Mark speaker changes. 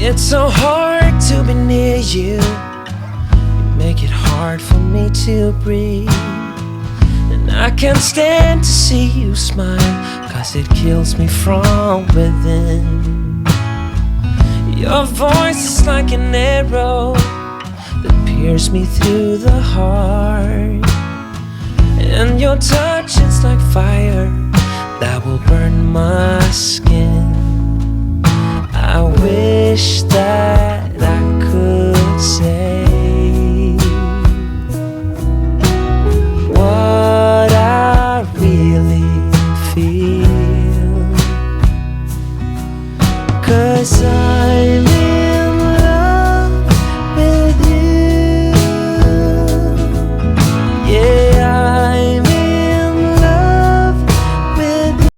Speaker 1: It's so hard to be near you. You make it hard for me to breathe. And I can't stand to see you smile, 'cause it kills me from within. Your voice is like an arrow that pierces me through the heart. And your touch is like fire that will burn my skin. I wish that I could say what I really feel, 'cause